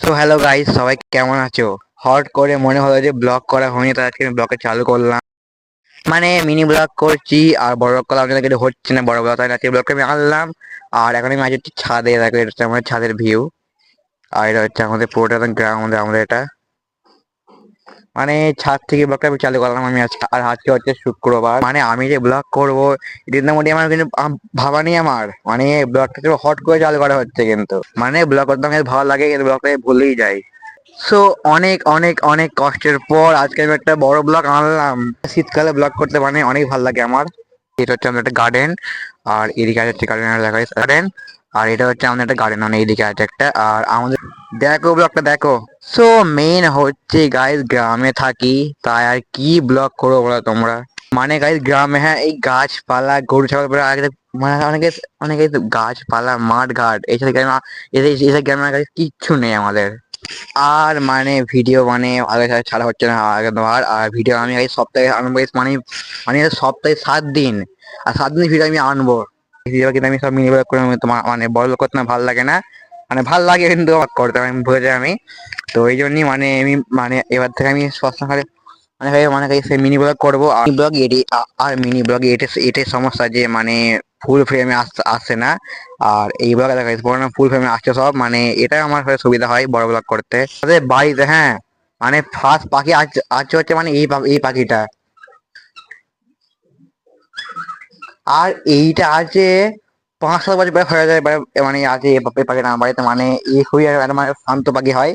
So hello guys, সবাই কেমন আছো? হট করে মনে হলো যে ব্লগ করা হয়নি, তাই আজকে আমি ব্লগটা চালু করলাম। মানে মিনি ব্লগ করছি আর বড় ব্লগ করা আপনাদের কাছে হচ্ছে না, বড় ব্লগ, তাই আজকে ব্লগটা আমি আনলাম। আর এখন আমি আজ হচ্ছে ছাদে, দেখো এটা হচ্ছে আমাদের ছাদের ভিউ। আর এটা হচ্ছে আমাদের পুরোটা গ্রাউন্ড, আমাদের এটা মানে ছাদ থেকে ব্লগটা আমি চালু করলাম আমি আজকে। আর আজকে হচ্ছে শুক্রবার, মানে আমি যে ব্লগ করবো এটা মোটামুটি আমার কিন্তু ভাবা নেই আমার, মানে ব্লগটা তো হট করে চালু করা হচ্ছে। কিন্তু মানে ব্লগ করতে আমার ভালো লাগে, কিন্তু ব্লগটা ভুলেই যাই। সো অনেক অনেক অনেক কষ্টের পর আজকে আমি একটা বড় ব্লগ আনলাম। শীতকালে ব্লগ করতে মানে অনেক ভালো লাগে আমার। এটা হচ্ছে আমাদের একটা গার্ডেন, আর এদিকে আছে একটা গার্ডেন, দেখা যাচ্ছে গার্ডেন। আর এটা হচ্ছে আমাদের একটা গার্ডেন, মানে এইদিকে আছে একটা। আর আমাদের দেখো ব্লগটা দেখো। সো মেন হচ্ছে গাইস, গ্রামে থাকি, তাই আর কি ব্লগ করবো বলো তোমরা। মানে গাইস গ্রামে, হ্যাঁ, এই গাছপালা গরু ছাগল আগে মানে অনেকে অনেকে গাছপালা মাঠ ঘাট এইসব গ্রামে, এইসব গ্রামে guys কিচ্ছু নেই আমাদের। আর মানে ভিডিও মানে আগে ছাড়া হচ্ছে না আগে তোমার। আর ভিডিও আমি এই সপ্তাহে আনবো মানে মানে সপ্তাহে 7 দিন, আর 7 দিন ভিডিও আমি আনবো। ভিডিও কিন্তু আমি সব মিনি ব্লগ করে তোমার মানে বড় লোক করতে না ভালো লাগে না, মানে ভালো লাগে কিন্তু আমার করতে আমি ভুলে যাই আমি। তো এই জন্যই মানে আমি মানে এবার থেকে আমি সবসময় মানে মানে সেই মিনি ব্লগ করবো। আর ব্লগ এডি আর মিনি ব্লগ এটাই সমস্যা যে মানে ফুল ফ্রেমে আসছে না। আর এই ব্লগে দেখা যাচ্ছে ফুল ফ্রেমে আসছে সব, মানে এটাই আমার হয়ে সুবিধা হয় বড় ব্লগ করতে। আমাদের বাড়িতে, হ্যাঁ, মানে ফার্স্ট পাখি আছে হচ্ছে মানে এই পাখিটা। আর এইটা আছে 5-7 বছর প্রায় হয়ে যায়, মানে আছে এই পাখিটা আমার বাড়িতে, মানে এই খুবই একটা মানে শান্ত পাখি হয়।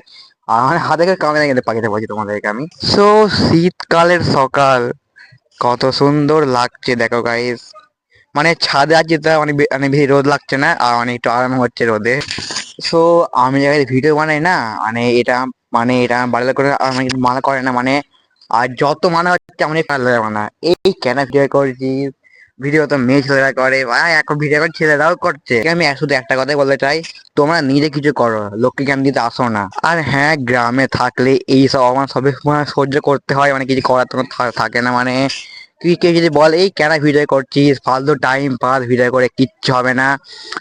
আর মানে হাতে করে কামড়ে কিন্তু পাখিটা বলছি তোমাদেরকে আমি। সো শীতকালের সকাল কত সুন্দর লাগছে দেখো গাইস। মানে ছাদে আছি তা অনেক মানে বেশি রোদ লাগছে না, আর মানে একটু আরাম হচ্ছে রোদে। সো আমি জায়গায় ভিডিও বানাই না, মানে এটা বাড়িতে করে আমি মানা করে না মানে। আর যত মানা হচ্ছে আমি পারলে যাবো না, এই কেন ভিডিও করছিস, ভিডিও তো মেয়ে ছেলেরা করে ভাই, এখন ভিডিও করে ছেলেরাও করছে। আমি শুধু একটা কথাই বলতে চাই, তোমরা নিজে কিছু করো, লোককে জ্ঞান দিতে আসো না। আর হ্যাঁ, গ্রামে থাকলে এই সব আমার সবই মানে সহ্য করতে হয়, মানে কিছু করার তখন থাকে না। মানে তুই কেউ যদি বল এই কেন ভিডিও করছিস, ফালতু টাইম পাস, ভিডিও করে কিচ্ছু হবে না,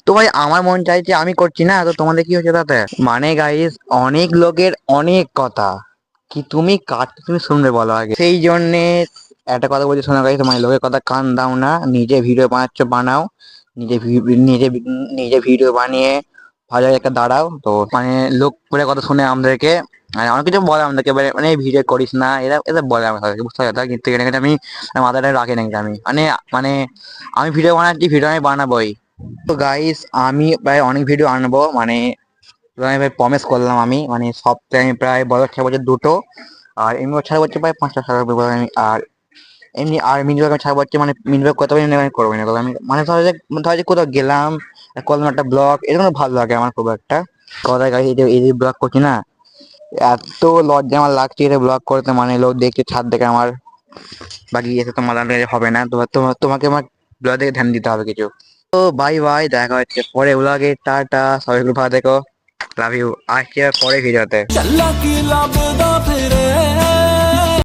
তো ভাই আমার মন চাইছে আমি করছি না, তো তোমাদের কি হচ্ছে তাতে? মানে গাইস, অনেক লোকের অনেক কথা, কি তুমি কাটতে তুমি শুনবে বলো আগে। সেই জন্যে একটা কথা বলছি শোনো গাইস, মানে লোকের কথা কান দাও না, নিজে ভিডিও বানাচ্ছ বানাও, নিজে নিজে নিজে ভিডিও বানিয়ে ভালো একটা দাঁড়াও। তো মানে লোক বলে কথা শুনে আমাদেরকে মানে অনেক কিছু বলে আমাদেরকে, মানে ভিডিও করিস না, এরা এরা বলে আমাদেরকে, বুঝতে পারছো? কিন্তু এখানে আমি মাথাটা রাখি না, কিন্তু আমি মানে মানে আমি ভিডিও বানাচ্ছি, ভিডিও আমি বানাবোই। তো গাইস আমি প্রায় অনেক ভিডিও আনবো, মানে আমি ভাই প্রমিস করলাম আমি, মানে সপ্তাহে আমি প্রায় বছর 6 বছর দুটো, আর এমনি বছর হচ্ছে প্রায় 5-6 আমি। আর এমনি আর মিনি ব্লগ আমি ছাড়বো হচ্ছে, মানে মিনি ব্লগ কত আমি করবো না, তবে আমি মানে ধরো যে কোথাও গেলাম, করলাম একটা ব্লগ, এটা কোনো ভালো লাগে আমার খুব একটা। কথা গাইস, এই যে ব্লগ করছি না, এত লজ্জা আমার লাগছে এটা ব্লগ করতে, মানে লোক দেখছে ছাদ দেখে আমার। বাকি এসে তোমার হবে না, তোমাকে আমার ব্লগ দেখে ধ্যান দিতে হবে কিছু। তো বাই বাই, দেখা হচ্ছে পরে ব্লগে, টাটা, সবাই খুব ভালো থেকো, লাভ ইউ, আসছি পরে ভিডিওতে। ਚੱਲਾ ਕੀ ਲੱਭਦਾ ਫਿਰੇ